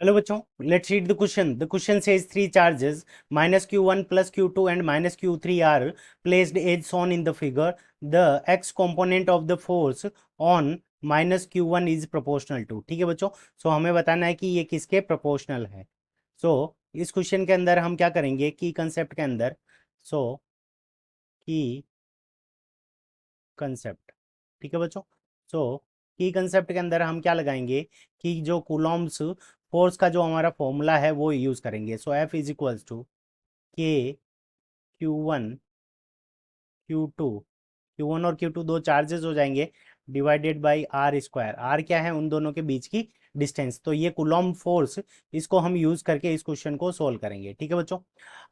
Hello बच्चों, let's read the question. The question says three charges minus q1 plus q2 and minus q3 are placed as shown in the figure. The x component of the force on minus q1 is proportional to. ठीक है बच्चों, सो हमें बताना है कि ये किसके proportional है. सो इस क्वेश्चन के अंदर हम क्या करेंगे की कंसेप्ट के अंदर. सो की कंसेप्ट, ठीक है बच्चों. सो की कंसेप्ट के अंदर हम क्या लगाएंगे कि जो कूलॉम्स फोर्स का जो हमारा फॉर्मूला है वो यूज़ करेंगे. सो एफ इज इक्वल्स टू के Q1 Q2. Q1 और Q2 दो चार्जेस हो जाएंगे divided by R square. R क्या है, उन दोनों के बीच की डिस्टेंस. तो ये कुलॉम फोर्स, इसको हम यूज करके इस क्वेश्चन को सोल्व करेंगे. ठीक है बच्चों.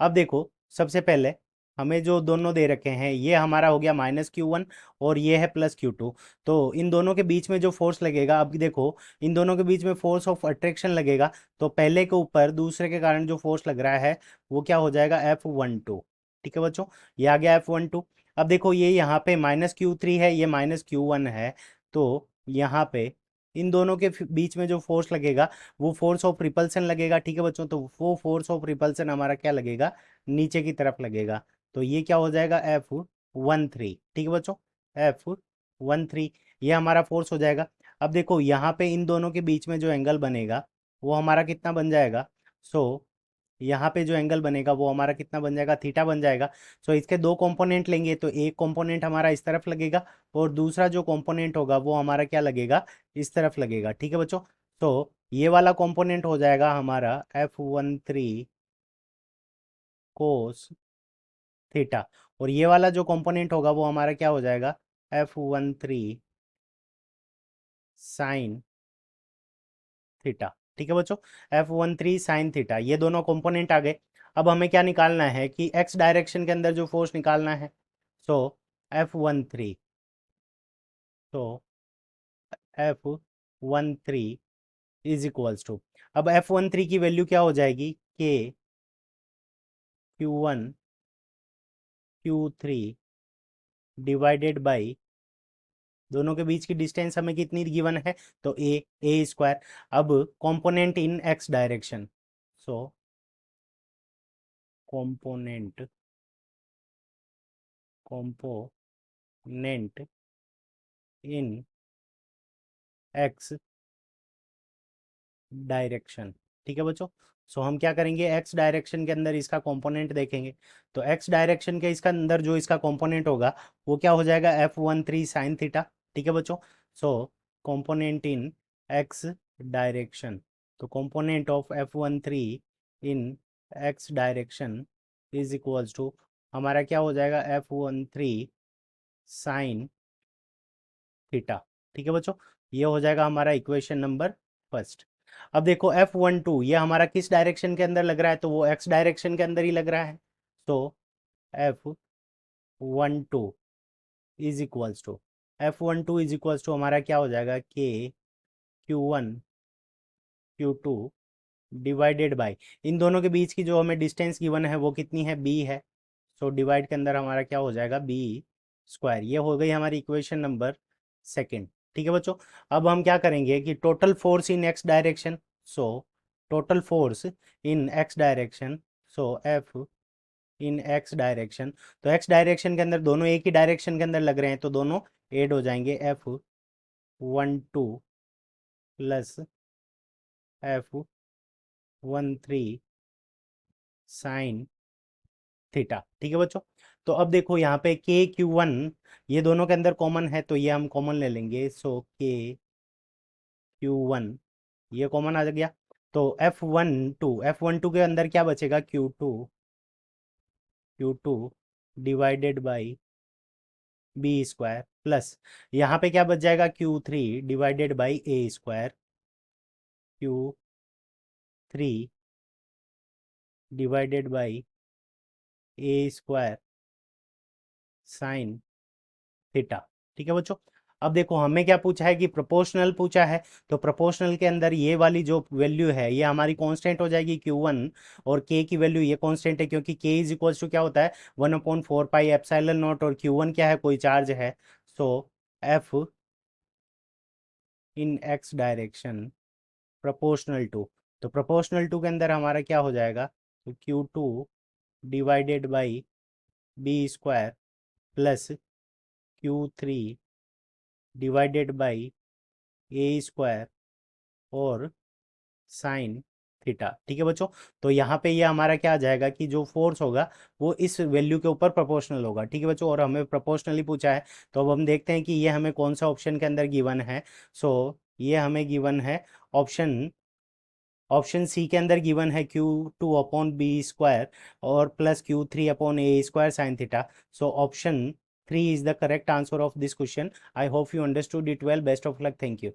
अब देखो, सबसे पहले हमें जो दोनों दे रखे हैं ये हमारा हो गया -Q1 और ये है +Q2. तो इन दोनों के बीच में जो फोर्स लगेगा, अब देखो इन दोनों के बीच में फोर्स ऑफ अट्रैक्शन लगेगा. तो पहले के ऊपर दूसरे के कारण जो फोर्स लग रहा है वो क्या हो जाएगा, F12. ठीक है बच्चों, ये आ गया F12. अब देखो ये यहाँ पे -Q3 है, ये -Q1 है. तो यहाँ पे इन दोनों के बीच में जो फोर्स लगेगा वो फोर्स ऑफ रिपल्सन लगेगा. ठीक है बच्चों, तो वो फोर्स ऑफ रिपल्सन हमारा क्या लगेगा, नीचे की तरफ लगेगा. तो ये क्या हो जाएगा, F13. ठीक है बच्चों, F13 ये हमारा फोर्स हो जाएगा. अब देखो यहाँ पे इन दोनों के बीच में जो एंगल बनेगा वो हमारा कितना बन जाएगा. सो यहाँ पे जो एंगल बनेगा वो हमारा कितना बन जाएगा, थीटा बन जाएगा. सो इसके दो कंपोनेंट लेंगे, तो एक कंपोनेंट हमारा इस तरफ लगेगा और दूसरा जो कंपोनेंट होगा वो हमारा क्या लगेगा, इस तरफ लगेगा. ठीक है बच्चों. तो ये वाला कंपोनेंट हो जाएगा हमारा F13 कोस थीटा, और ये वाला जो कंपोनेंट होगा वो हमारा क्या हो जाएगा, F13 साइन थीटा. ठीक है बच्चों, F13 साइन थीटा, ये दोनों कंपोनेंट आ गए. अब हमें क्या निकालना है कि x डायरेक्शन के अंदर जो फोर्स निकालना है. सो F13, तो F13 इज इक्वल्स टू, अब F13 की वैल्यू क्या हो जाएगी, के Q1 Q3 डिवाइडेड बाई, दोनों के बीच की डिस्टेंस हमें कितनी गिवन है, तो ए स्क्वायर. अब component in x direction, so component component in x direction. ठीक है बच्चों, सो हम क्या करेंगे, x डायरेक्शन के अंदर इसका कंपोनेंट देखेंगे. तो x डायरेक्शन के इसका अंदर जो इसका कंपोनेंट होगा वो क्या हो जाएगा, F13 साइन थीटा. ठीक है बच्चों, so component in x direction, तो component of F13 in x direction is equals to, हमारा क्या हो जाएगा, F13 साइन थीटा. ठीक है बच्चों, ये हो जाएगा हमारा इक्वेशन नंबर फर्स्ट. अब देखो F12 ये हमारा किस डायरेक्शन के अंदर लग रहा है, तो वो x डायरेक्शन के अंदर ही लग रहा है. तो F12 is equals to, F12 is equals to हमारा क्या हो जाएगा, के Q1 Q2 डिवाइडेड बाय, इन दोनों के बीच की जो हमें डिस्टेंस गिवन है वो कितनी है, b है. सो डिवाइड के अंदर हमारा क्या हो जाएगा, बी स्क्वायर. ये हो गई हमारी इक्वेशन नंबर सेकंड. ठीक है बच्चों, अब हम क्या करेंगे कि total force in X direction. So total force in X direction, so F in X direction. तो एक्स डायरेक्शन के अंदर दोनों एक ही डायरेक्शन के अंदर लग रहे हैं तो दोनों एड हो जाएंगे. F12 plus F13 sign theta. ठीक है बच्चों, तो अब देखो यहाँ पे KQ1 ये दोनों के अंदर कॉमन है तो ये हम कॉमन ले लेंगे. सो KQ1 ये कॉमन आ गया. तो F12 के अंदर क्या बचेगा, Q2 divided by B square plus, यहाँ पे क्या बच जाएगा, Q3 divided by A square. Q3 divided by A square sine theta. ठीक है बच्चों, अब देखो हमें क्या पूछा है कि प्रोपोर्शनल पूछा है. तो प्रोपोर्शनल के अंदर ये वाली जो वैल्यू है ये हमारी कांस्टेंट हो जाएगी Q1, और K की वैल्यू ये कांस्टेंट है क्योंकि K इज इक्वल्स टू क्या होता है, 1/4 पाई एप्सिलॉन नॉट, और Q1 क्या है, कोई चार्ज है. So F in X direction proportional to, तो प्रोपोर्शनल टू के अंदर हमारा क्या हो जाएगा, तो Q2 divided by B square plus Q3 divided by A square और साइन थीटा। ठीक है बच्चों, तो यहाँ पे ये हमारा क्या आ जाएगा कि जो फोर्स होगा वो इस वैल्यू के ऊपर प्रोपोर्शनल होगा। ठीक है बच्चों, और हमें प्रोपोर्शनली पूछा है, तो अब हम देखते हैं कि ये हमें कौन सा ऑप्शन के अंदर गिवन है। सो ये हमें गिवन है ऑप्शन ऑप्शन सी के अंदर गिवन है Q2 अपॉन बी स्क्वायर और plus Q3 upon A square sine theta. So option 3 is the correct answer of this question. I hope you understood it well. Best of luck. Thank you.